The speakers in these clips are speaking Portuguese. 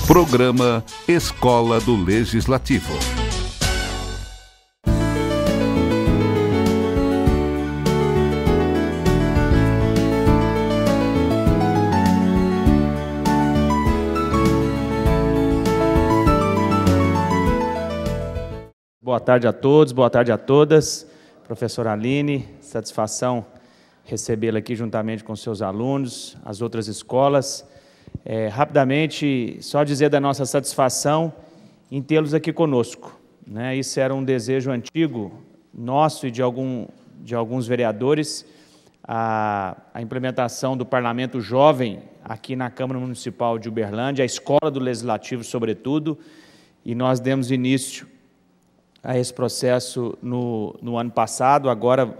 Programa Escola do Legislativo. Boa tarde a todos, boa tarde a todas. Professora Aline, satisfação recebê-la aqui juntamente com seus alunos, as outras escolas. Rapidamente, só dizer da nossa satisfação em tê-los aqui conosco, né? Isso era um desejo antigo nosso e de alguns vereadores, a implementação do Parlamento Jovem aqui na Câmara Municipal de Uberlândia, a Escola do Legislativo, sobretudo, e nós demos início a esse processo no ano passado. Agora,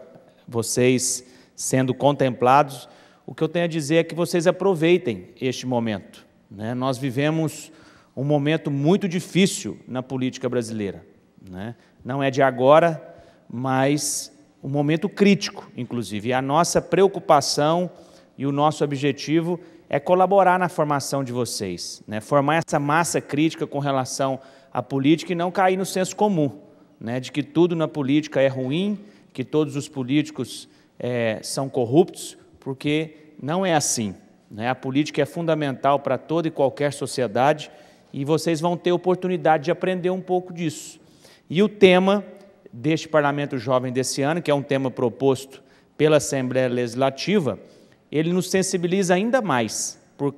vocês sendo contemplados, o que eu tenho a dizer é que vocês aproveitem este momento, né? Nós vivemos um momento muito difícil na política brasileira, né? Não é de agora, mas um momento crítico, inclusive. E a nossa preocupação e o nosso objetivo é colaborar na formação de vocês, né? Formar essa massa crítica com relação à política e não cair no senso comum, né? De que tudo na política é ruim, que todos os políticos são corruptos, porque não é assim, né? A política é fundamental para toda e qualquer sociedade e vocês vão ter oportunidade de aprender um pouco disso. E o tema deste Parlamento Jovem desse ano, que é um tema proposto pela Assembleia Legislativa, ele nos sensibiliza ainda mais, por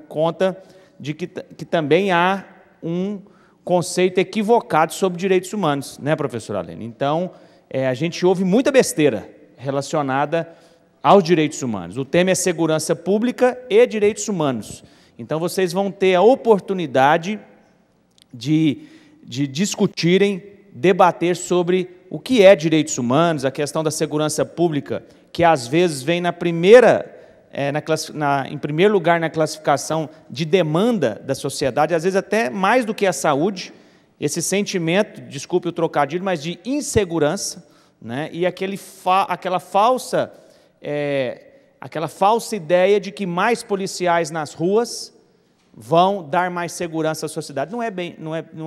conta de que também há um conceito equivocado sobre direitos humanos, né, professora Aline? Então, a gente ouve muita besteira relacionada aos direitos humanos. O tema é segurança pública e direitos humanos. Então, vocês vão ter a oportunidade de discutirem, debater sobre o que é direitos humanos, a questão da segurança pública, que às vezes vem em primeiro lugar na classificação de demanda da sociedade, às vezes até mais do que a saúde, esse sentimento, desculpe o trocadilho, mas de insegurança, né? E aquela falsa ideia de que mais policiais nas ruas vão dar mais segurança à sociedade. Não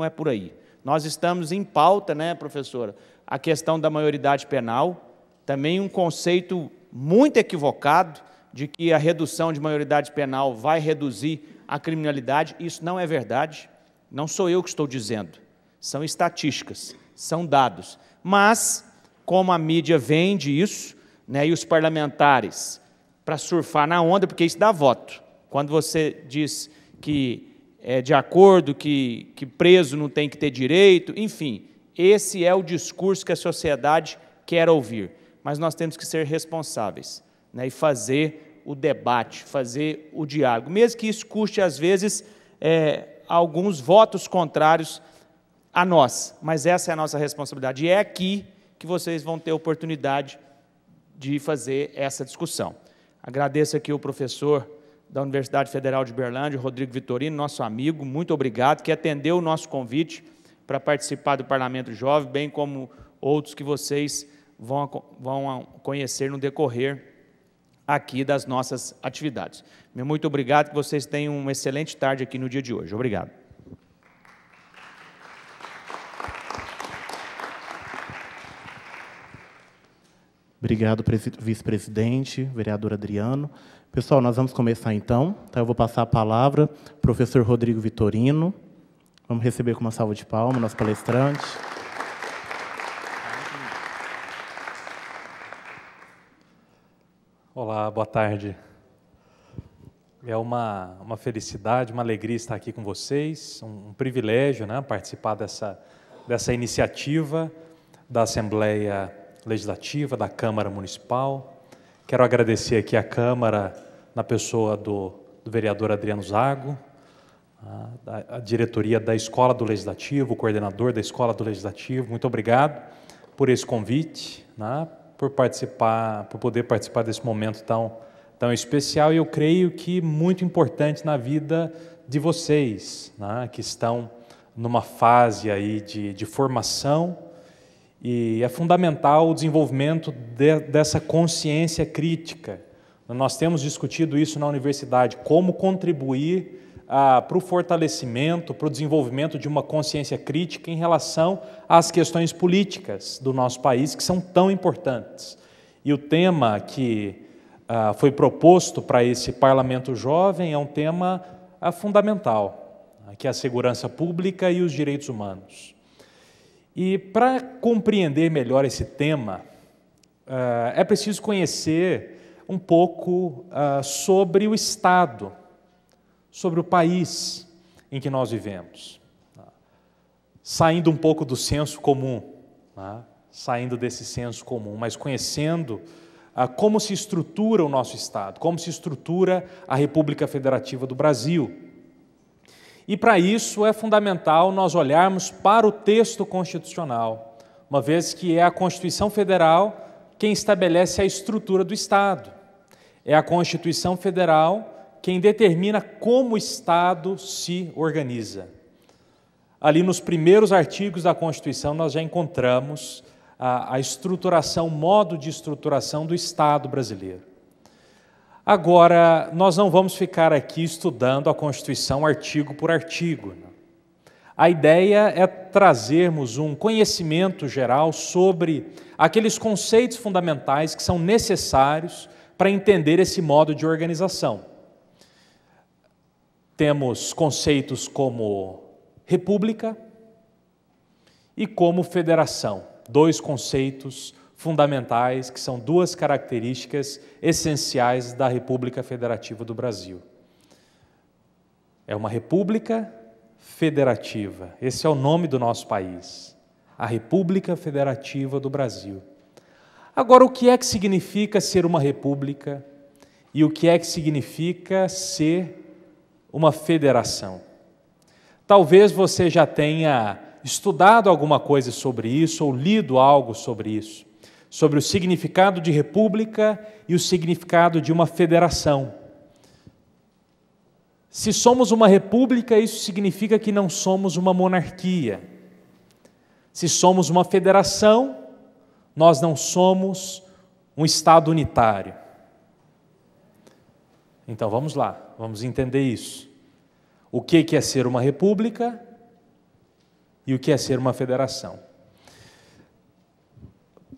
é por aí. Nós estamos em pauta, né, professora, a questão da maioridade penal, também um conceito muito equivocado de que a redução de maioridade penal vai reduzir a criminalidade. Isso não é verdade, não sou eu que estou dizendo, são estatísticas, são dados. Mas, como a mídia vende isso, né, e os parlamentares, para surfar na onda, porque isso dá voto. Quando você diz que é de acordo, que preso não tem que ter direito, enfim, esse é o discurso que a sociedade quer ouvir. Mas nós temos que ser responsáveis, né, e fazer o debate, fazer o diálogo, mesmo que isso custe, às vezes, alguns votos contrários a nós, mas essa é a nossa responsabilidade, e é aqui que vocês vão ter oportunidade de fazer essa discussão. Agradeço aqui o professor da Universidade Federal de Uberlândia, Rodrigo Vitorino, nosso amigo, muito obrigado, que atendeu o nosso convite para participar do Parlamento Jovem, bem como outros que vocês vão conhecer no decorrer aqui das nossas atividades. Muito obrigado, que vocês tenham uma excelente tarde aqui no dia de hoje. Obrigado. Obrigado, vice-presidente, vereador Adriano. Pessoal, nós vamos começar então. Eu vou passar a palavra ao professor Rodrigo Vitorino. Vamos receber com uma salva de palmas nosso palestrante. Olá, boa tarde. É uma felicidade, uma alegria estar aqui com vocês, um privilégio, né, participar dessa iniciativa da Assembleia Legislativa, da Câmara Municipal. Quero agradecer aqui à Câmara, na pessoa do vereador Adriano Zago, a diretoria da Escola do Legislativo, o coordenador da Escola do Legislativo. Muito obrigado por esse convite, né, por poder participar desse momento tão especial, e eu creio que muito importante na vida de vocês, né, que estão numa fase aí de formação, e é fundamental o desenvolvimento dessa consciência crítica. Nós temos discutido isso na universidade, como contribuir para o fortalecimento, para o desenvolvimento de uma consciência crítica em relação às questões políticas do nosso país, que são tão importantes. E o tema que foi proposto para esse Parlamento Jovem é um tema fundamental, que é a segurança pública e os direitos humanos. E para compreender melhor esse tema, é preciso conhecer um pouco sobre o Estado, sobre o país em que nós vivemos. Saindo um pouco do senso comum, saindo desse senso comum, mas conhecendo como se estrutura o nosso Estado, como se estrutura a República Federativa do Brasil. E para isso é fundamental nós olharmos para o texto constitucional, uma vez que é a Constituição Federal quem estabelece a estrutura do Estado. É a Constituição Federal quem determina como o Estado se organiza. Ali nos primeiros artigos da Constituição nós já encontramos a estruturação, o modo de estruturação do Estado brasileiro. Agora, nós não vamos ficar aqui estudando a Constituição artigo por artigo. A ideia é trazermos um conhecimento geral sobre aqueles conceitos fundamentais que são necessários para entender esse modo de organização. Temos conceitos como república e como federação, dois conceitos fundamentais que são duas características essenciais da República Federativa do Brasil. É uma república federativa, esse é o nome do nosso país, a República Federativa do Brasil. Agora, o que é que significa ser uma república e o que é que significa ser uma federação? Talvez você já tenha estudado alguma coisa sobre isso ou lido algo sobre isso, sobre o significado de república e o significado de uma federação. Se somos uma república, isso significa que não somos uma monarquia. Se somos uma federação, nós não somos um Estado unitário. Então vamos lá, vamos entender isso. O que é ser uma república e o que é ser uma federação.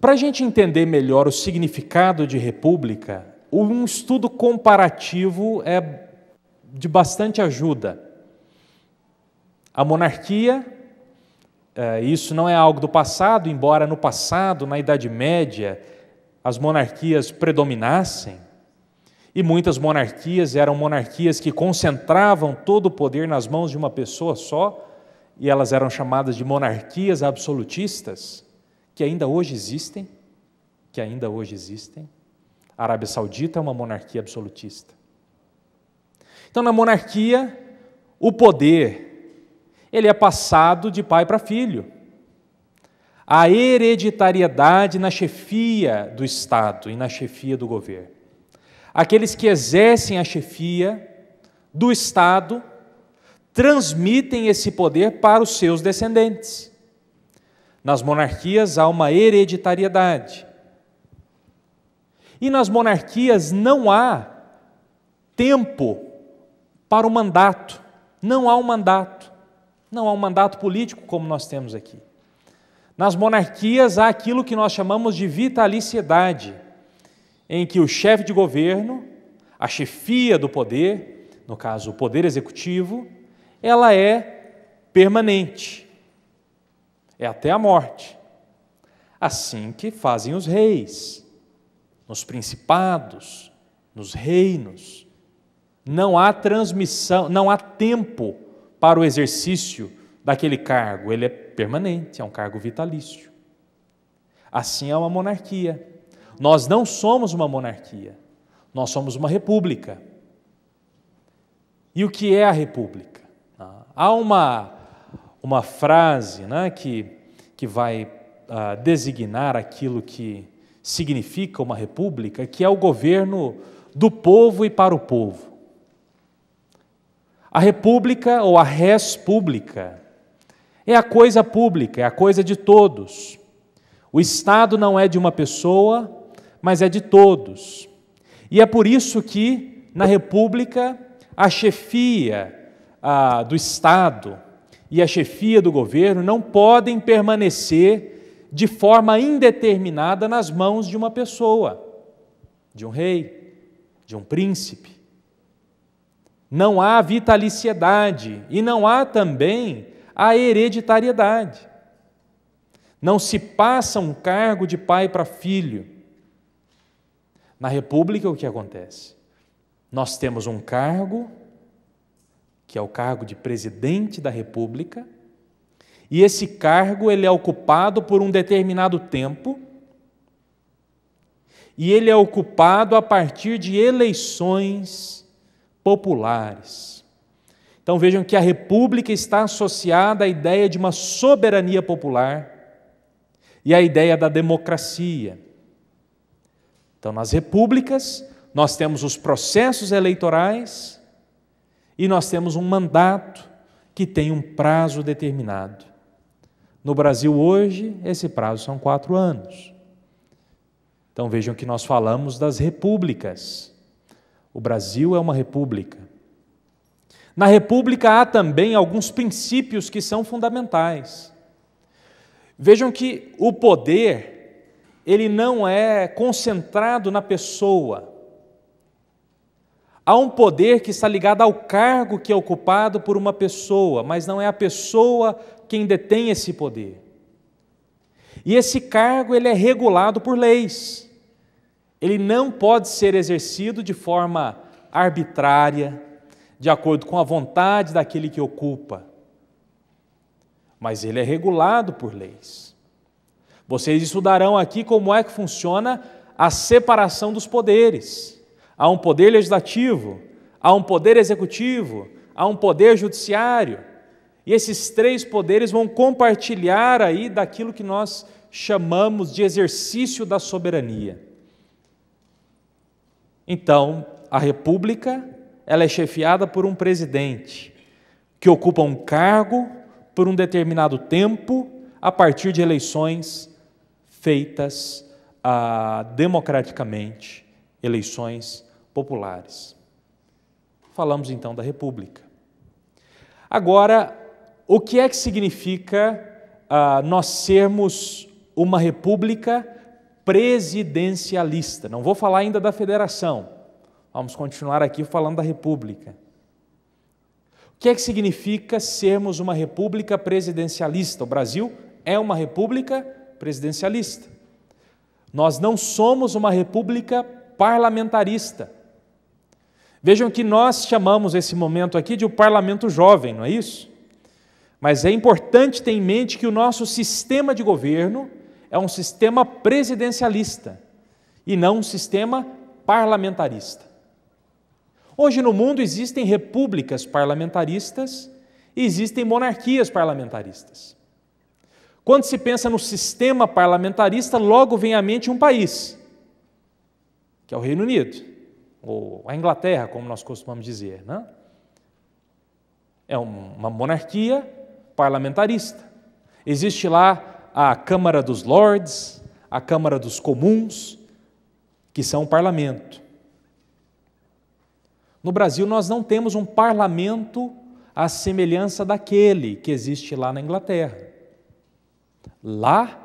Para a gente entender melhor o significado de república, um estudo comparativo é de bastante ajuda. A monarquia, isso não é algo do passado, embora no passado, na Idade Média, as monarquias predominassem, e muitas monarquias eram monarquias que concentravam todo o poder nas mãos de uma pessoa só, e elas eram chamadas de monarquias absolutistas, que ainda hoje existem, A Arábia Saudita é uma monarquia absolutista. Então, na monarquia, o poder, ele é passado de pai para filho. A hereditariedade na chefia do Estado e na chefia do governo. Aqueles que exercem a chefia do Estado transmitem esse poder para os seus descendentes. Nas monarquias há uma hereditariedade. E nas monarquias não há tempo para o mandato. Não há um mandato. Não há um mandato político como nós temos aqui. Nas monarquias há aquilo que nós chamamos de vitaliciedade, em que o chefe de governo, a chefia do poder, no caso o poder executivo, ela é permanente, é até a morte. Assim que fazem os reis, nos principados, nos reinos. Não há transmissão, não há tempo para o exercício daquele cargo, ele é permanente, é um cargo vitalício. Assim é uma monarquia. Nós não somos uma monarquia, nós somos uma república. E o que é a república? Há uma frase, né, que vai designar aquilo que significa uma república, que é o governo do povo e para o povo. A república ou a res pública é a coisa pública, é a coisa de todos. O Estado não é de uma pessoa, mas é de todos. E é por isso que, na república, a chefia do Estado e a chefia do governo não podem permanecer de forma indeterminada nas mãos de uma pessoa, de um rei, de um príncipe. Não há vitaliciedade e não há também a hereditariedade. Não se passa um cargo de pai para filho. Na República, o que acontece? Nós temos um cargo, que é o cargo de presidente da República, e esse cargo ele é ocupado por um determinado tempo, e ele é ocupado a partir de eleições populares. Então vejam que a República está associada à ideia de uma soberania popular e à ideia da democracia. Então, nas repúblicas, nós temos os processos eleitorais e nós temos um mandato que tem um prazo determinado. No Brasil hoje, esse prazo são 4 anos. Então vejam que nós falamos das repúblicas. O Brasil é uma república. Na república há também alguns princípios que são fundamentais. Vejam que o poder, ele não é concentrado na pessoa. Há um poder que está ligado ao cargo que é ocupado por uma pessoa, mas não é a pessoa quem detém esse poder. E esse cargo ele é regulado por leis. Ele não pode ser exercido de forma arbitrária, de acordo com a vontade daquele que ocupa. Mas ele é regulado por leis. Vocês estudarão aqui como é que funciona a separação dos poderes. Há um poder legislativo, há um poder executivo, há um poder judiciário. E esses 3 poderes vão compartilhar aí daquilo que nós chamamos de exercício da soberania. Então, a República, ela é chefiada por um presidente que ocupa um cargo por um determinado tempo a partir de eleições feitas democraticamente, eleições populares. Falamos então da República. Agora, o que é que significa nós sermos uma república presidencialista? Não vou falar ainda da federação, vamos continuar aqui falando da república. O que é que significa sermos uma república presidencialista? O Brasil é uma república presidencialista. Nós não somos uma república parlamentarista. Vejam que nós chamamos esse momento aqui de o parlamento jovem, não é isso? Mas é importante ter em mente que o nosso sistema de governo é um sistema presidencialista e não um sistema parlamentarista. Hoje no mundo existem repúblicas parlamentaristas e existem monarquias parlamentaristas. Quando se pensa no sistema parlamentarista, logo vem à mente um país, que é o Reino Unido, ou a Inglaterra, como nós costumamos dizer, né? É uma monarquia parlamentarista. Existe lá a Câmara dos Lords, a Câmara dos Comuns, que são o parlamento. No Brasil, nós não temos um parlamento à semelhança daquele que existe lá na Inglaterra. Lá,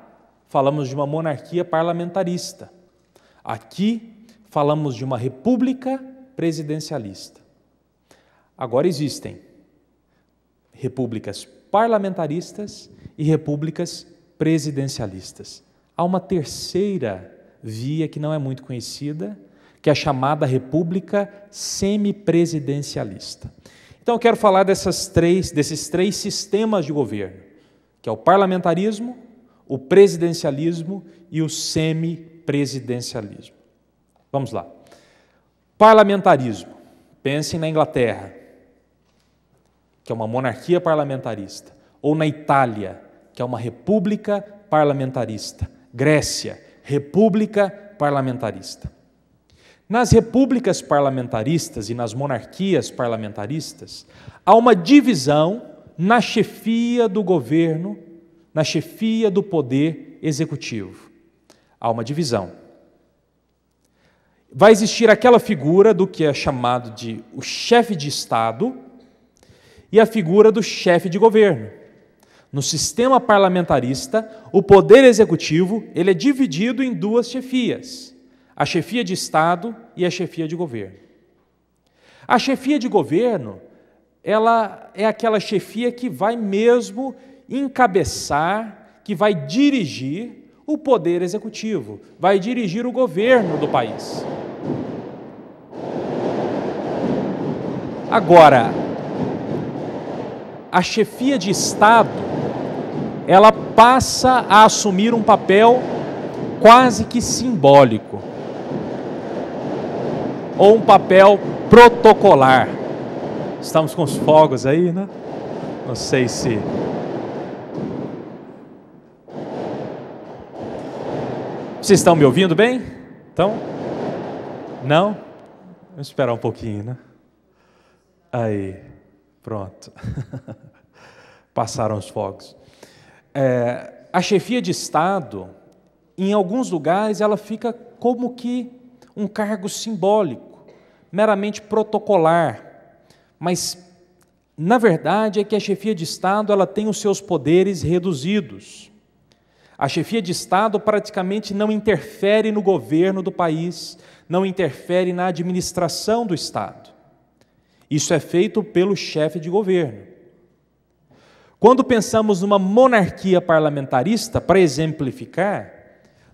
falamos de uma monarquia parlamentarista. Aqui, falamos de uma república presidencialista. Agora existem repúblicas parlamentaristas e repúblicas presidencialistas. Há uma terceira via que não é muito conhecida, que é a chamada república semipresidencialista. Então eu quero falar desses três sistemas de governo, que é o parlamentarismo, o presidencialismo e o semipresidencialismo. Vamos lá. Parlamentarismo. Pensem na Inglaterra, que é uma monarquia parlamentarista, ou na Itália, que é uma república parlamentarista. Grécia, república parlamentarista. Nas repúblicas parlamentaristas e nas monarquias parlamentaristas, há uma divisão na chefia do governo, na chefia do poder executivo. Há uma divisão. Vai existir aquela figura do que é chamado de o chefe de Estado, e a figura do chefe de governo. No sistema parlamentarista, o poder executivo ele é dividido em duas chefias, a chefia de Estado e a chefia de governo. A chefia de governo, ela é aquela chefia que vai mesmo encabeçar, que vai dirigir o poder executivo, vai dirigir o governo do país. Agora, a chefia de Estado, ela passa a assumir um papel quase que simbólico, ou um papel protocolar. Estamos com os fogos aí, né? Não sei se... Vocês estão me ouvindo bem? Então? Não? Vamos esperar um pouquinho, né? Aí, pronto. Passaram os fogos. A chefia de Estado, em alguns lugares, ela fica como que um cargo simbólico, meramente protocolar. Mas, na verdade, é que a chefia de Estado ela tem os seus poderes reduzidos. A chefia de Estado praticamente não interfere no governo do país, não interfere na administração do Estado. Isso é feito pelo chefe de governo. Quando pensamos numa monarquia parlamentarista, para exemplificar,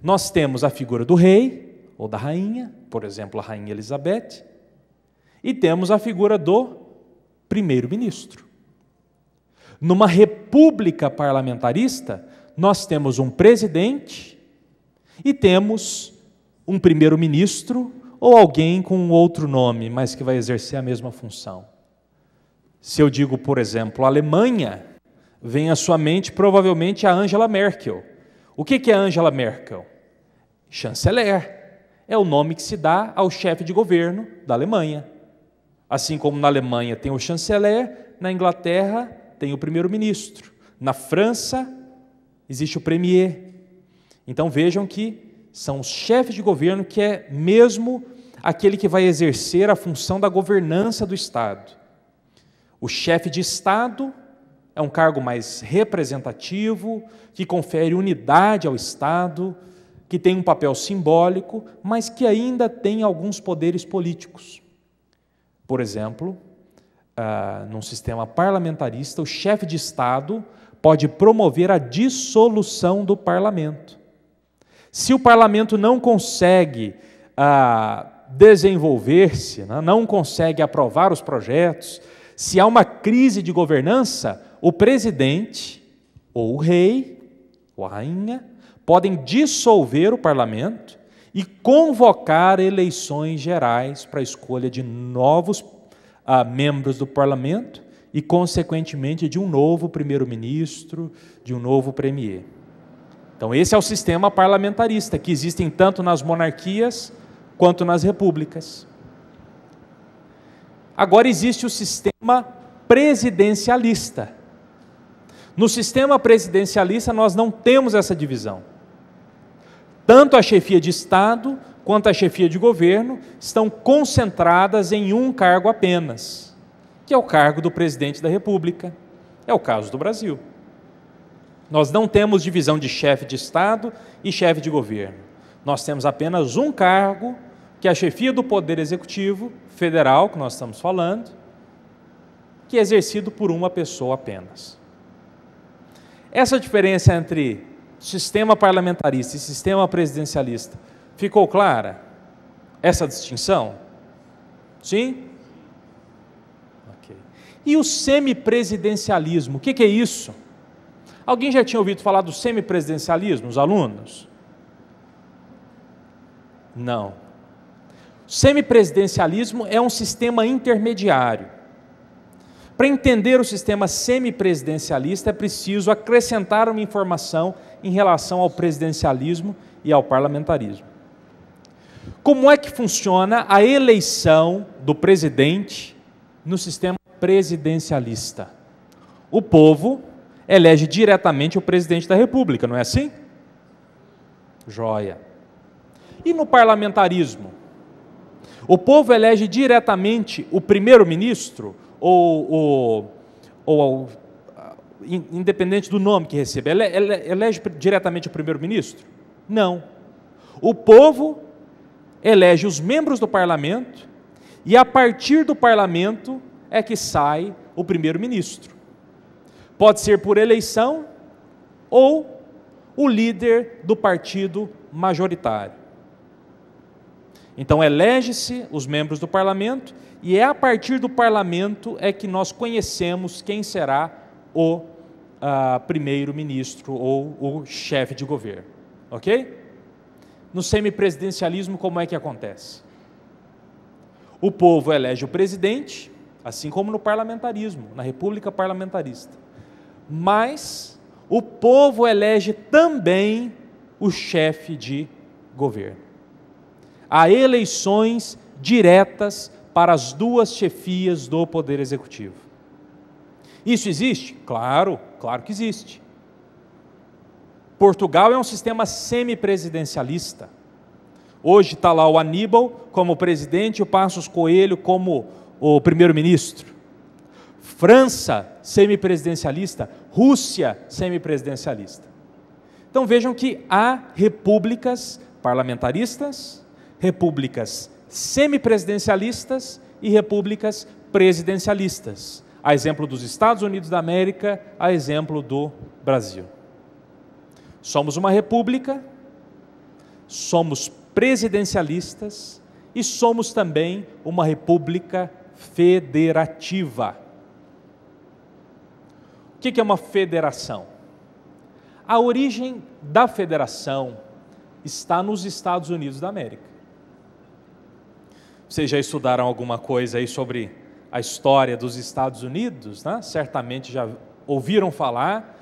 nós temos a figura do rei ou da rainha, por exemplo, a rainha Elizabeth, e temos a figura do primeiro-ministro. Numa república parlamentarista, nós temos um presidente e temos um primeiro-ministro ou alguém com um outro nome, mas que vai exercer a mesma função. Se eu digo, por exemplo, Alemanha, vem à sua mente provavelmente a Angela Merkel. O que é Angela Merkel? Chanceler. É o nome que se dá ao chefe de governo da Alemanha. Assim como na Alemanha tem o chanceler, na Inglaterra tem o primeiro-ministro. Na França existe o premier. Então vejam que são os chefes de governo que é mesmo aquele que vai exercer a função da governança do Estado. O chefe de Estado é um cargo mais representativo, que confere unidade ao Estado, que tem um papel simbólico, mas que ainda tem alguns poderes políticos. Por exemplo, num sistema parlamentarista, o chefe de Estado pode promover a dissolução do parlamento. Se o parlamento não consegue desenvolver-se, não consegue aprovar os projetos, se há uma crise de governança, o presidente, ou o rei, ou a rainha, podem dissolver o parlamento e convocar eleições gerais para a escolha de novos membros do parlamento e, consequentemente, de um novo primeiro-ministro, de um novo premier. Então, esse é o sistema parlamentarista, que existem tanto nas monarquias quanto nas repúblicas. Agora existe o sistema presidencialista. No sistema presidencialista, nós não temos essa divisão. Tanto a chefia de Estado quanto a chefia de governo estão concentradas em um cargo apenas, que é o cargo do presidente da República. É o caso do Brasil. Nós não temos divisão de chefe de Estado e chefe de governo. Nós temos apenas um cargo, que é a chefia do Poder Executivo Federal, que nós estamos falando, que é exercido por uma pessoa apenas. Essa diferença entre sistema parlamentarista e sistema presidencialista ficou clara? Essa distinção? Sim? Ok. E o semipresidencialismo, o que é isso? Alguém já tinha ouvido falar do semipresidencialismo, os alunos? Não. O semipresidencialismo é um sistema intermediário. Para entender o sistema semipresidencialista, é preciso acrescentar uma informação em relação ao presidencialismo e ao parlamentarismo. Como é que funciona a eleição do presidente no sistema presidencialista? O povo elege diretamente o presidente da República, não é assim? Joia. E no parlamentarismo? O povo elege diretamente o primeiro-ministro ou ou independente do nome que receba, elege diretamente o primeiro-ministro? Não. O povo elege os membros do parlamento e a partir do parlamento é que sai o primeiro-ministro. Pode ser por eleição ou o líder do partido majoritário. Então elege-se os membros do parlamento e é a partir do parlamento é que nós conhecemos quem será o primeiro-ministro ou o chefe de governo. Ok? No semipresidencialismo, como é que acontece? O povo elege o presidente, assim como no parlamentarismo, na república parlamentarista. Mas o povo elege também o chefe de governo. Há eleições diretas para as duas chefias do Poder Executivo. Isso existe? Claro, claro que existe. Portugal é um sistema semipresidencialista. Hoje está lá o Aníbal como presidente e o Passos Coelho como o primeiro-ministro. França, semipresidencialista. Rússia, semipresidencialista. Então vejam que há repúblicas parlamentaristas, repúblicas semipresidencialistas e repúblicas presidencialistas. A exemplo dos Estados Unidos da América, a exemplo do Brasil. Somos uma república, somos presidencialistas e somos também uma república federativa. O que é uma federação? A origem da federação está nos Estados Unidos da América. Vocês já estudaram alguma coisa aí sobre a história dos Estados Unidos, né? Certamente já ouviram falar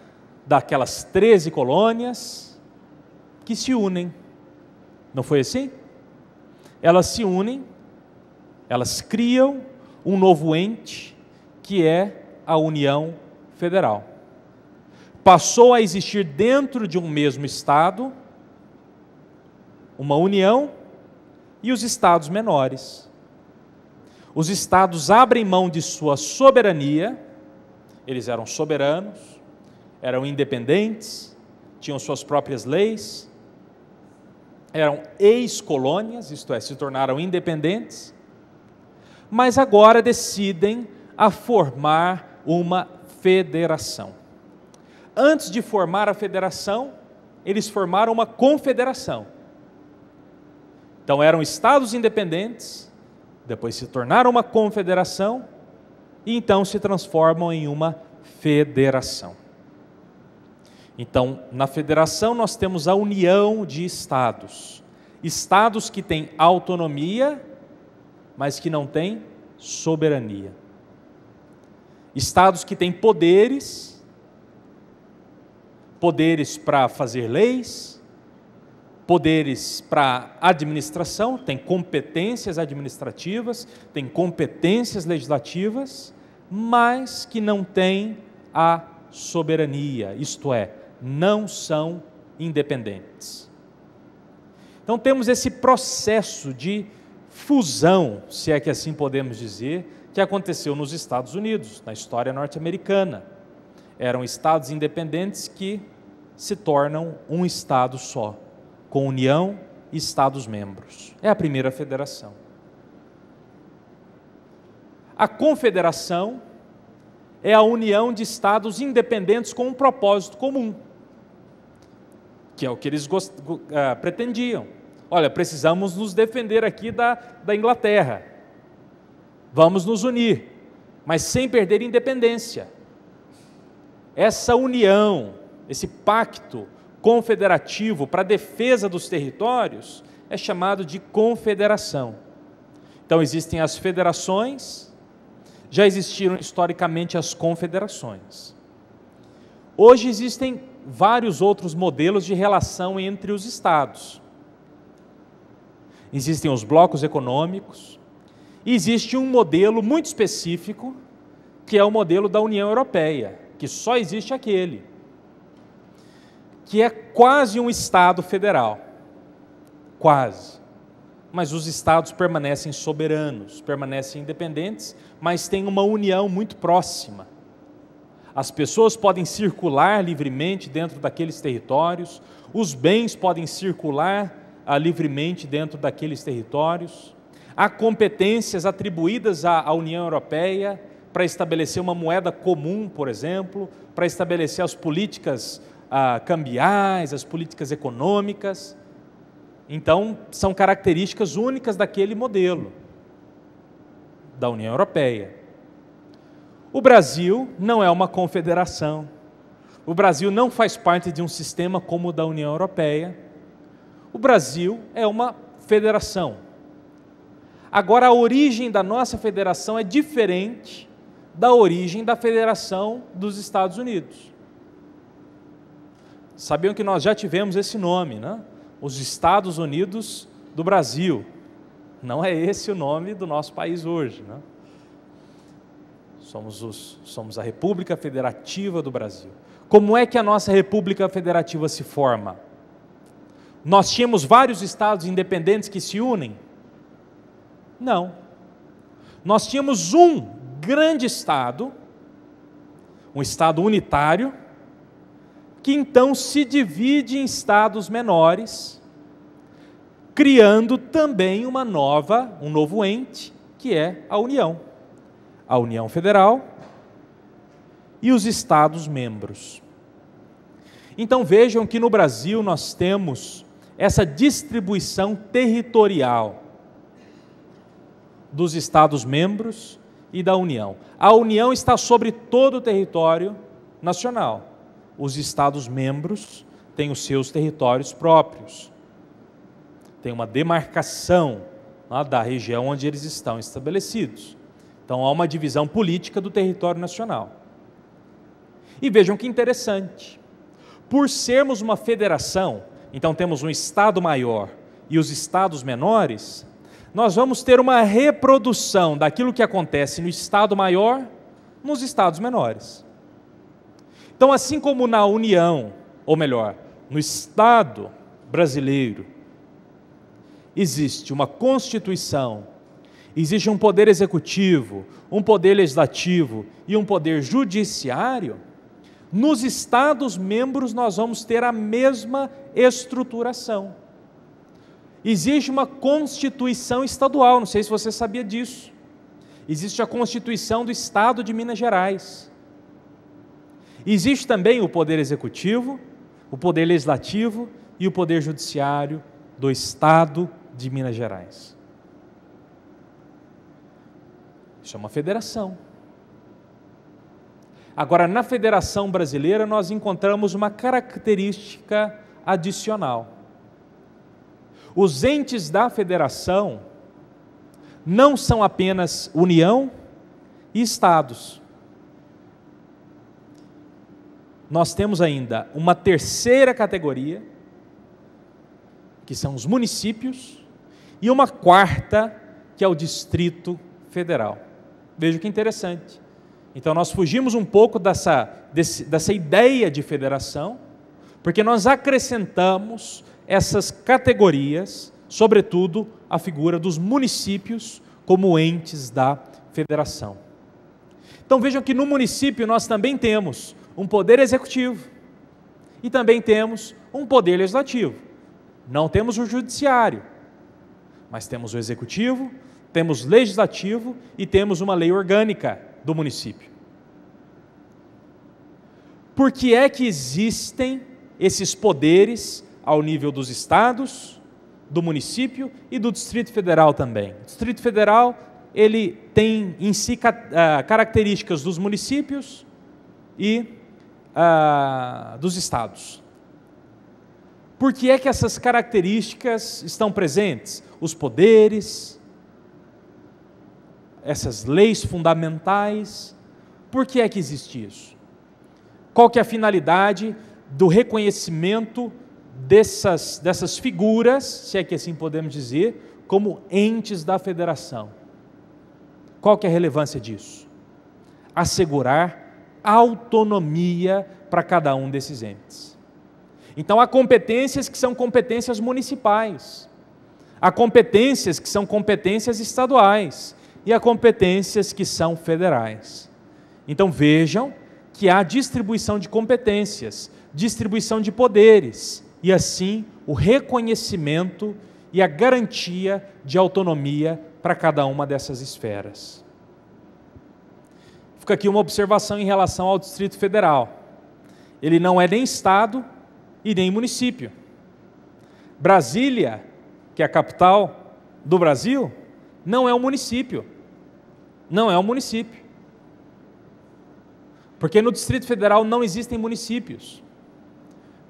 daquelas 13 colônias que se unem. Não foi assim? Elas se unem, elas criam um novo ente que é a União Federal. Passou a existir dentro de um mesmo estado uma união e os estados menores. Os estados abrem mão de sua soberania, eles eram soberanos, eram independentes, tinham suas próprias leis, eram ex-colônias, isto é, se tornaram independentes, mas agora decidem a formar uma federação. Antes de formar a federação, eles formaram uma confederação. Então eram estados independentes, depois se tornaram uma confederação e então se transformam em uma federação. Então, na federação nós temos a união de estados. Estados que têm autonomia, mas que não têm soberania. Estados que têm poderes para fazer leis, poderes para administração, tem competências administrativas, tem competências legislativas, mas que não têm a soberania, isto é, não são independentes. Então temos esse processo de fusão, se é que assim podemos dizer, que aconteceu nos Estados Unidos, na história norte-americana. Eram estados independentes que se tornam um estado só, com união e estados-membros. É a primeira federação. A confederação é a união de estados independentes com um propósito comum, que é o que eles pretendiam. Olha, precisamos nos defender aqui da Inglaterra, vamos nos unir, mas sem perder independência. Essa união, esse pacto confederativo para a defesa dos territórios é chamado de confederação. Então existem as federações, já existiram historicamente as confederações. Hoje existem vários outros modelos de relação entre os estados. Existem os blocos econômicos, e existe um modelo muito específico, que é o modelo da União Europeia, que só existe aquele, que é quase um Estado federal, quase, mas os Estados permanecem soberanos, permanecem independentes, mas têm uma união muito próxima. as pessoas podem circular livremente dentro daqueles territórios, os bens podem circular livremente dentro daqueles territórios. Há competências atribuídas à União Europeia para estabelecer uma moeda comum, por exemplo, para estabelecer as políticas cambiais, as políticas econômicas. Então, são características únicas daquele modelo da União Europeia. O Brasil não é uma confederação. O Brasil não faz parte de um sistema como o da União Europeia. O Brasil é uma federação. Agora, a origem da nossa federação é diferente da origem da Federação dos Estados Unidos. Sabiam que nós já tivemos esse nome, né? Os Estados Unidos do Brasil. Não é esse o nome do nosso país hoje, né? Somos a República Federativa do Brasil. Como é que a nossa República Federativa se forma? Nós tínhamos vários estados independentes que se unem? Não. Nós tínhamos um grande estado, um estado unitário, que então se divide em estados menores, criando também um novo ente, que é a União Federal e os estados membros. Então vejam que no Brasil nós temos essa distribuição territorial dos estados membros e da União. A União está sobre todo o território nacional. Os estados membros têm os seus territórios próprios. Tem uma demarcação da região onde eles estão estabelecidos. Então há uma divisão política do território nacional. E vejam que interessante. Por sermos uma federação, então temos um estado maior e os estados menores, nós vamos ter uma reprodução daquilo que acontece no estado maior nos estados menores. Então, assim como na União, ou melhor, no Estado brasileiro, existe uma Constituição, existe um poder executivo, um poder legislativo e um poder judiciário, nos Estados membros nós vamos ter a mesma estruturação. Existe uma Constituição estadual, não sei se você sabia disso. Existe a Constituição do Estado de Minas Gerais. Existe também o Poder Executivo, o Poder Legislativo e o Poder Judiciário do Estado de Minas Gerais. Isso é uma federação. Agora, na Federação Brasileira, nós encontramos uma característica adicional. Os entes da federação não são apenas União e Estados. Nós temos ainda uma terceira categoria, que são os municípios, e uma quarta, que é o Distrito Federal. Veja que interessante. Então nós fugimos um pouco dessa ideia de federação, porque nós acrescentamos essas categorias, sobretudo a figura dos municípios como entes da federação. Então vejam que no município nós também temos um poder executivo e também temos um poder legislativo. Não temos o judiciário, mas temos o executivo, temos legislativo e temos uma lei orgânica do município. Por que é que existem esses poderes ao nível dos estados, do município e do Distrito Federal também? O Distrito Federal, ele tem em si características dos municípios e dos estados. Por que é que essas características estão presentes? Os poderes, essas leis fundamentais, por que é que existe isso? Qual que é a finalidade do reconhecimento dessas figuras, se é que assim podemos dizer, como entes da federação? Qual que é a relevância disso? Assegurar autonomia para cada um desses entes. Então há competências que são competências municipais, há competências que são competências estaduais e há competências que são federais. Então vejam que há distribuição de competências, distribuição de poderes e, assim, o reconhecimento e a garantia de autonomia para cada uma dessas esferas. Fica aqui uma observação em relação ao Distrito Federal. Ele não é nem Estado e nem município. Brasília, que é a capital do Brasil, não é um município. Não é um município. Porque no Distrito Federal não existem municípios.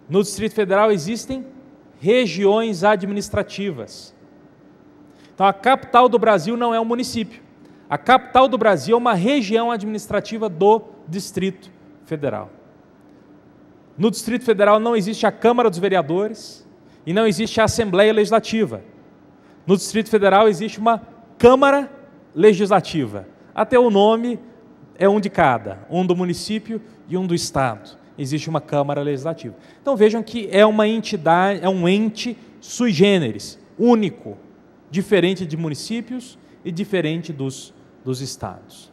No Distrito Federal existem regiões administrativas. Então a capital do Brasil não é um município. A capital do Brasil é uma região administrativa do Distrito Federal. No Distrito Federal não existe a Câmara dos Vereadores e não existe a Assembleia Legislativa. No Distrito Federal existe uma Câmara Legislativa. Até o nome é um de cada, um do município e um do Estado. Existe uma Câmara Legislativa. Então vejam que é uma entidade, é um ente sui generis, único, diferente de municípios e diferente dos estados.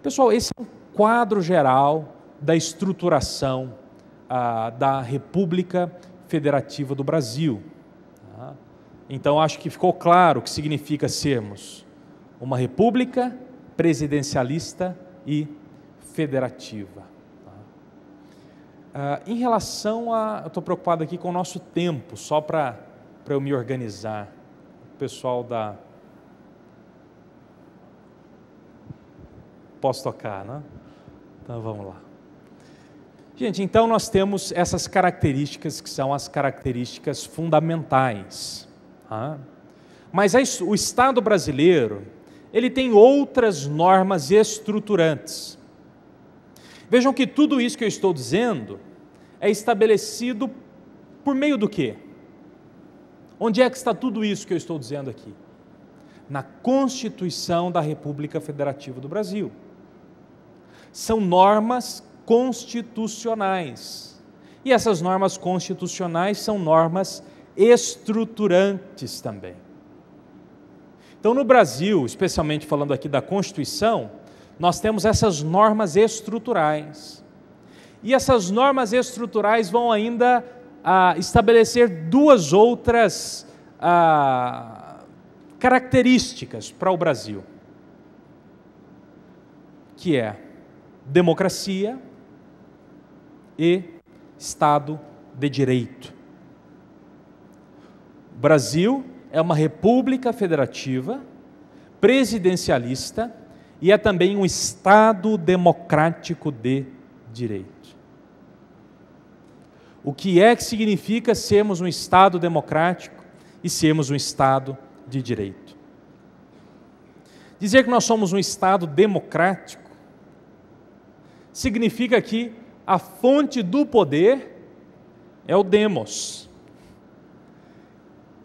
Pessoal, esse é um quadro geral da estruturação da República Federativa do Brasil. Tá? Então acho que ficou claro o que significa sermos uma república presidencialista e federativa. Em relação a... Eu estou preocupado aqui com o nosso tempo, só para eu me organizar. O pessoal da... Posso tocar, né? Então vamos lá. Gente, então nós temos essas características que são as características fundamentais. Tá? Mas o Estado brasileiro, ele tem outras normas estruturantes. Vejam que tudo isso que eu estou dizendo é estabelecido por meio do quê? Onde é que está tudo isso que eu estou dizendo aqui? Na Constituição da República Federativa do Brasil. São normas constitucionais. E essas normas constitucionais são normas estruturantes também. Então, no Brasil, especialmente falando aqui da Constituição, nós temos essas normas estruturais. E essas normas estruturais vão ainda estabelecer duas outras características para o Brasil, que é democracia e Estado de Direito. O Brasil é uma república federativa, presidencialista, e é também um Estado democrático de direito. O que é que significa sermos um Estado democrático e sermos um Estado de direito? Dizer que nós somos um Estado democrático significa que a fonte do poder é o demos.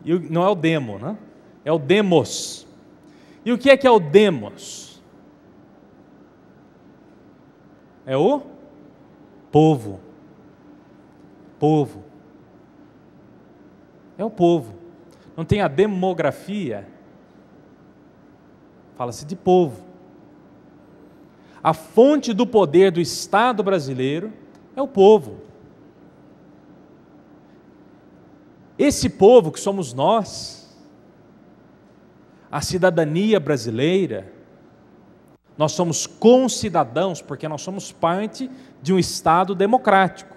E não é o demo, né? É o demos. E o que é o demos? É o povo. Povo. É o povo. Não tem a demografia. Fala-se de povo. A fonte do poder do Estado brasileiro é o povo. Esse povo que somos nós, a cidadania brasileira, nós somos concidadãos porque nós somos parte de um Estado democrático.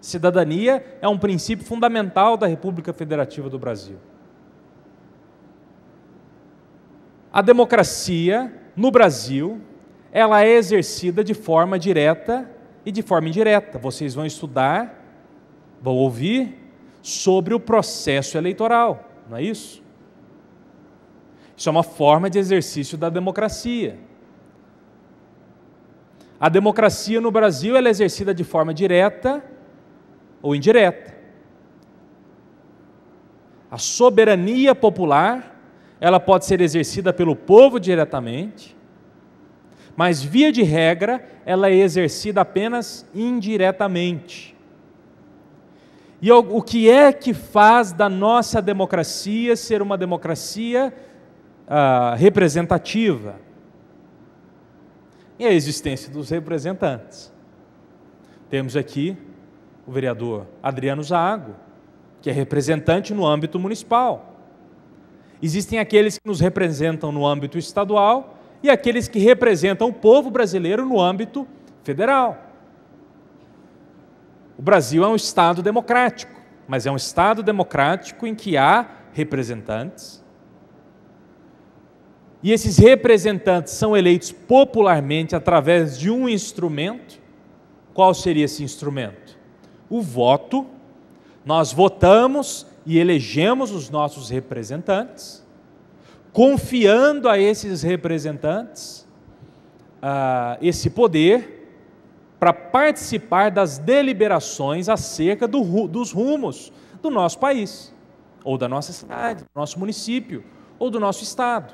Cidadania é um princípio fundamental da República Federativa do Brasil. A democracia no Brasil, ela é exercida de forma direta e de forma indireta. Vocês vão estudar, vão ouvir sobre o processo eleitoral, não é isso? Isso é uma forma de exercício da democracia. A democracia no Brasil ela é exercida de forma direta ou indireta. A soberania popular, ela pode ser exercida pelo povo diretamente, mas via de regra, ela é exercida apenas indiretamente. E o que é que faz da nossa democracia ser uma democracia representativa? e a existência dos representantes. Temos aqui o vereador Adriano Zago, que é representante no âmbito municipal. Existem aqueles que nos representam no âmbito estadual e aqueles que representam o povo brasileiro no âmbito federal. O Brasil é um Estado democrático, mas é um Estado democrático em que há representantes. E esses representantes são eleitos popularmente através de um instrumento. Qual seria esse instrumento? O voto. Nós votamos e elegemos os nossos representantes, confiando a esses representantes esse poder para participar das deliberações acerca dos rumos do nosso país, ou da nossa cidade, do nosso município, ou do nosso estado.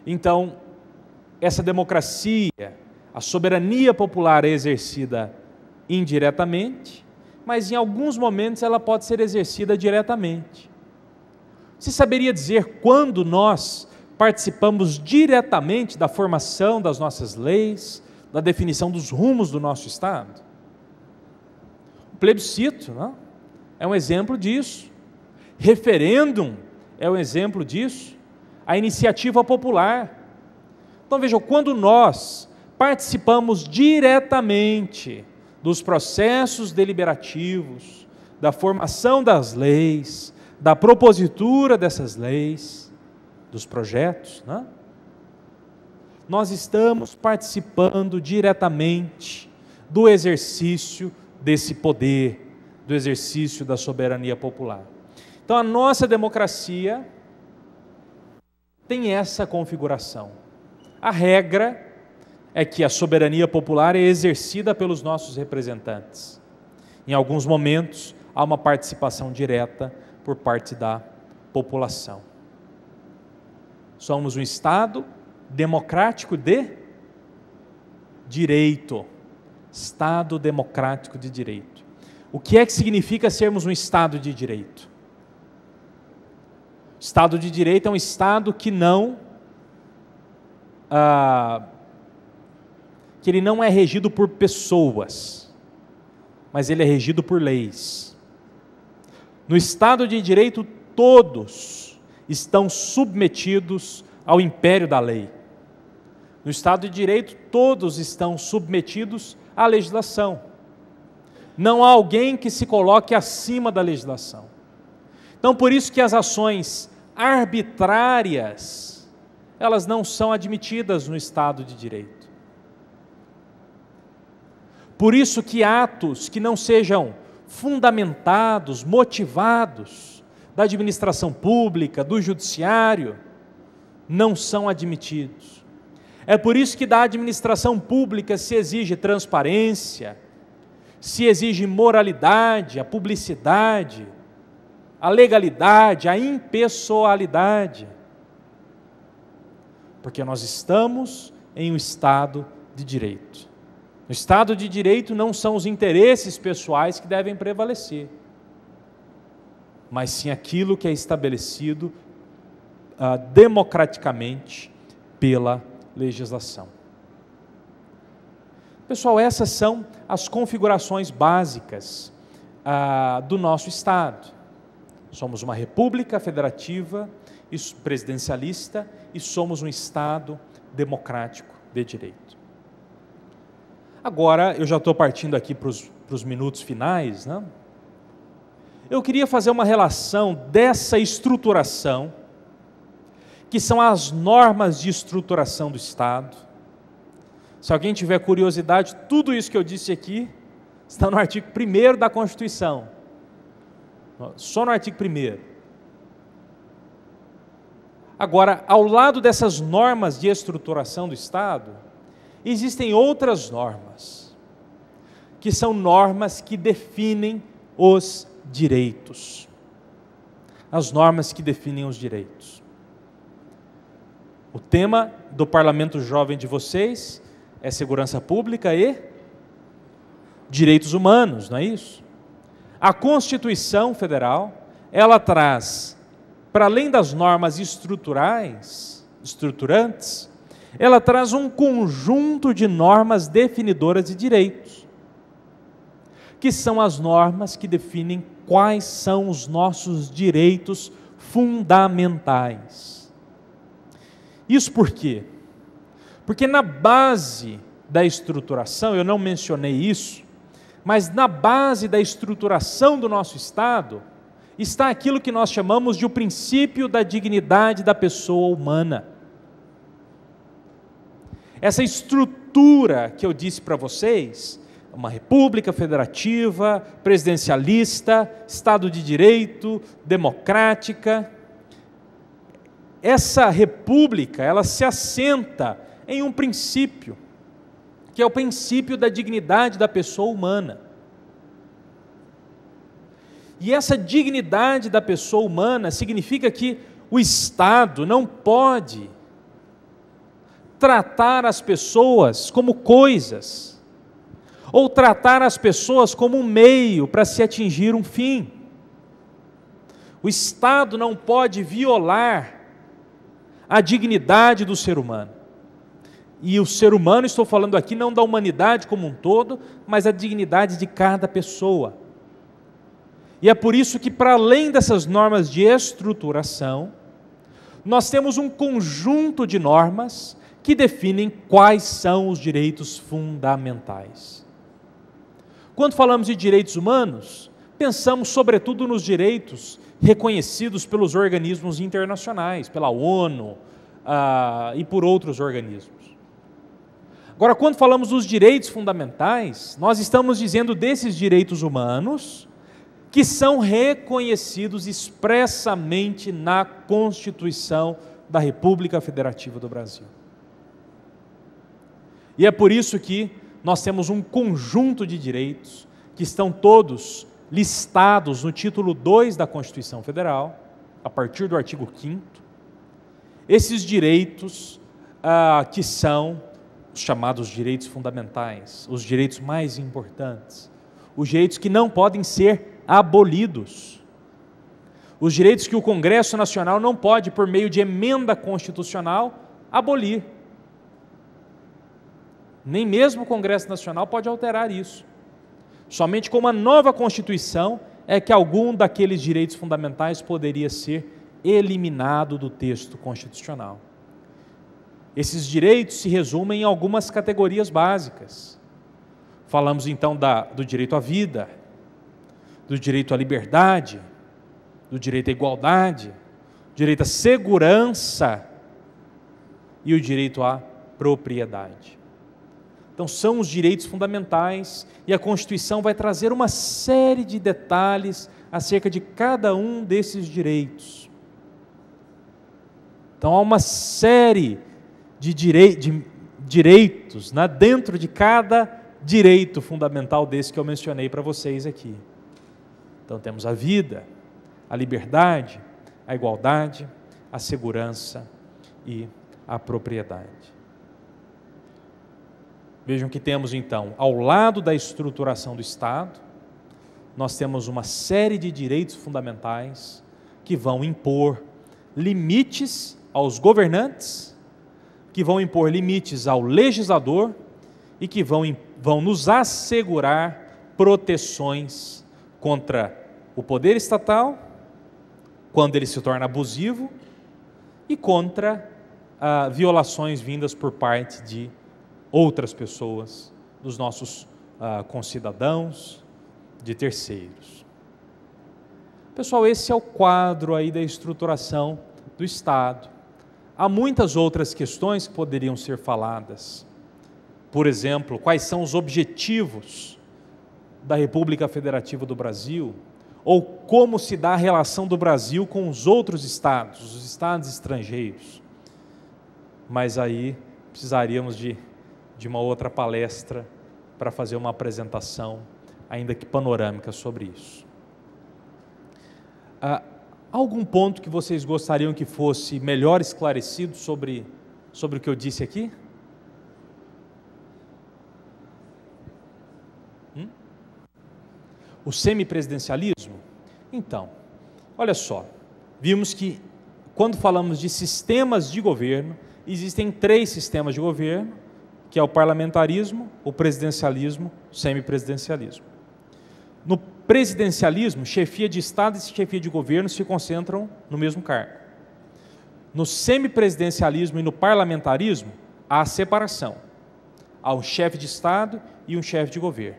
Então, essa democracia, a soberania popular é exercida indiretamente, mas em alguns momentos ela pode ser exercida diretamente. Você saberia dizer quando nós participamos diretamente da formação das nossas leis, da definição dos rumos do nosso Estado? O plebiscito, não? É um exemplo disso. Referêndum é um exemplo disso. A iniciativa popular. Então vejam, quando nós participamos diretamente dos processos deliberativos, da formação das leis, da propositura dessas leis, dos projetos, né? Nós estamos participando diretamente do exercício desse poder, do exercício da soberania popular. Então a nossa democracia tem essa configuração. A regra é que a soberania popular é exercida pelos nossos representantes. Em alguns momentos, há uma participação direta por parte da população. Somos um Estado democrático de direito. Estado democrático de direito. O que é que significa sermos um Estado de direito? Estado de direito é um Estado que ele não é regido por pessoas, mas ele é regido por leis. No Estado de Direito, todos estão submetidos ao império da lei. No Estado de Direito, todos estão submetidos à legislação. Não há alguém que se coloque acima da legislação. Então, por isso que as ações arbitrárias, elas não são admitidas no Estado de Direito. Por isso que atos que não sejam fundamentados, motivados, da administração pública, do judiciário, não são admitidos. É por isso que da administração pública se exige transparência, se exige moralidade, a publicidade, a legalidade, a impessoalidade. Porque nós estamos em um Estado de Direito. No Estado de Direito não são os interesses pessoais que devem prevalecer, mas sim aquilo que é estabelecido democraticamente pela legislação. Pessoal, essas são as configurações básicas do nosso Estado. Somos uma república federativa e presidencialista e somos um Estado democrático de direito. Agora, eu já estou partindo aqui para os minutos finais, né? Eu queria fazer uma relação dessa estruturação, que são as normas de estruturação do Estado. Se alguém tiver curiosidade, tudo isso que eu disse aqui está no artigo 1º da Constituição. Só no artigo 1º. Agora, ao lado dessas normas de estruturação do Estado, existem outras normas, que são normas que definem os direitos. As normas que definem os direitos. O tema do Parlamento Jovem de vocês é segurança pública e direitos humanos, não é isso? A Constituição Federal, ela traz, para além das normas estruturantes, ela traz um conjunto de normas definidoras de direitos, que são as normas que definem quais são os nossos direitos fundamentais. Isso por quê? Porque na base da estruturação, eu não mencionei isso, mas na base da estruturação do nosso Estado, está aquilo que nós chamamos de o princípio da dignidade da pessoa humana. Essa estrutura que eu disse para vocês, uma república federativa, presidencialista, Estado de Direito, democrática, essa república, ela se assenta em um princípio, que é o princípio da dignidade da pessoa humana. E essa dignidade da pessoa humana significa que o Estado não pode tratar as pessoas como coisas, ou tratar as pessoas como um meio para se atingir um fim. O Estado não pode violar a dignidade do ser humano. E o ser humano, estou falando aqui não da humanidade como um todo, mas a dignidade de cada pessoa. E é por isso que, para além dessas normas de estruturação, nós temos um conjunto de normas que definem quais são os direitos fundamentais. Quando falamos de direitos humanos, pensamos sobretudo nos direitos reconhecidos pelos organismos internacionais, pela ONU e por outros organismos. Agora, quando falamos dos direitos fundamentais, nós estamos dizendo desses direitos humanos que são reconhecidos expressamente na Constituição da República Federativa do Brasil. E é por isso que nós temos um conjunto de direitos que estão todos listados no título 2 da Constituição Federal, a partir do artigo 5º. Esses direitos que são os chamados direitos fundamentais, os direitos mais importantes, os direitos que não podem ser abolidos, os direitos que o Congresso Nacional não pode, por meio de emenda constitucional, abolir. Nem mesmo o Congresso Nacional pode alterar isso. Somente com uma nova Constituição é que algum daqueles direitos fundamentais poderia ser eliminado do texto constitucional. Esses direitos se resumem em algumas categorias básicas. Falamos então do direito à vida, do direito à liberdade, do direito à igualdade, direito à segurança e o direito à propriedade. Então são os direitos fundamentais e a Constituição vai trazer uma série de detalhes acerca de cada um desses direitos. Então há uma série de direitos dentro de cada direito fundamental desse que eu mencionei para vocês aqui. Então temos a vida, a liberdade, a igualdade, a segurança e a propriedade. Vejam que temos então, ao lado da estruturação do Estado, nós temos uma série de direitos fundamentais que vão impor limites aos governantes, que vão impor limites ao legislador e que vão nos assegurar proteções contra o poder estatal, quando ele se torna abusivo, e contra violações vindas por parte de outras pessoas, dos nossos concidadãos, de terceiros. Pessoal, esse é o quadro aí da estruturação do Estado. Há muitas outras questões que poderiam ser faladas. Por exemplo, quais são os objetivos da República Federativa do Brasil, ou como se dá a relação do Brasil com os outros estados, os estados estrangeiros. Mas aí precisaríamos de uma outra palestra para fazer uma apresentação, ainda que panorâmica, sobre isso. Algum ponto que vocês gostariam que fosse melhor esclarecido sobre o que eu disse aqui? O semipresidencialismo? Então, olha só, vimos que quando falamos de sistemas de governo, existem 3 sistemas de governo, que é o parlamentarismo, o presidencialismo, o semipresidencialismo. No presidencialismo, chefia de Estado e chefia de governo se concentram no mesmo cargo. No semipresidencialismo e no parlamentarismo, há separação. Há um chefe de Estado e um chefe de governo.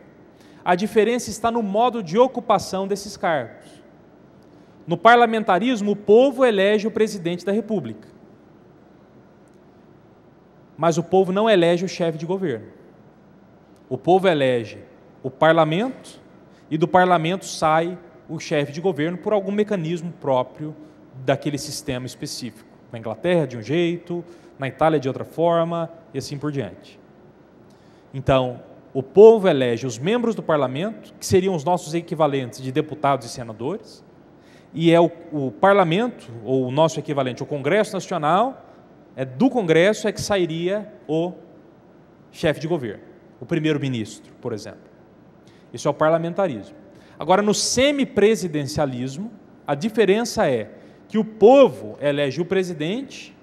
A diferença está no modo de ocupação desses cargos. No parlamentarismo, o povo elege o presidente da República. Mas o povo não elege o chefe de governo. O povo elege o parlamento e do parlamento sai o chefe de governo por algum mecanismo próprio daquele sistema específico. Na Inglaterra de um jeito, na Itália de outra forma e assim por diante. Então, o povo elege os membros do parlamento, que seriam os nossos equivalentes de deputados e senadores, e é o parlamento, ou o nosso equivalente, o Congresso Nacional, do Congresso é que sairia o chefe de governo, o primeiro-ministro, por exemplo. Isso é o parlamentarismo. Agora, no semipresidencialismo, a diferença é que o povo elege o presidente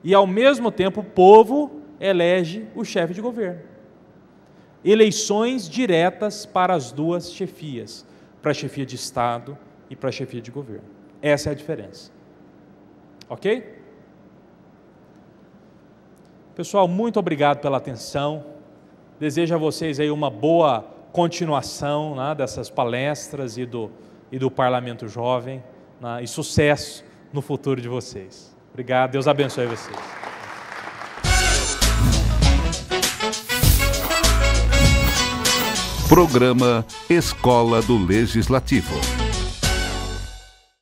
e, ao mesmo tempo, o povo elege o chefe de governo. Eleições diretas para as duas chefias, para a chefia de Estado e para a chefia de governo. Essa é a diferença. Ok? Pessoal, muito obrigado pela atenção. Desejo a vocês aí uma boa continuação, né, dessas palestras e do Parlamento Jovem, né, e sucesso no futuro de vocês. Obrigado, Deus abençoe vocês. Programa Escola do Legislativo.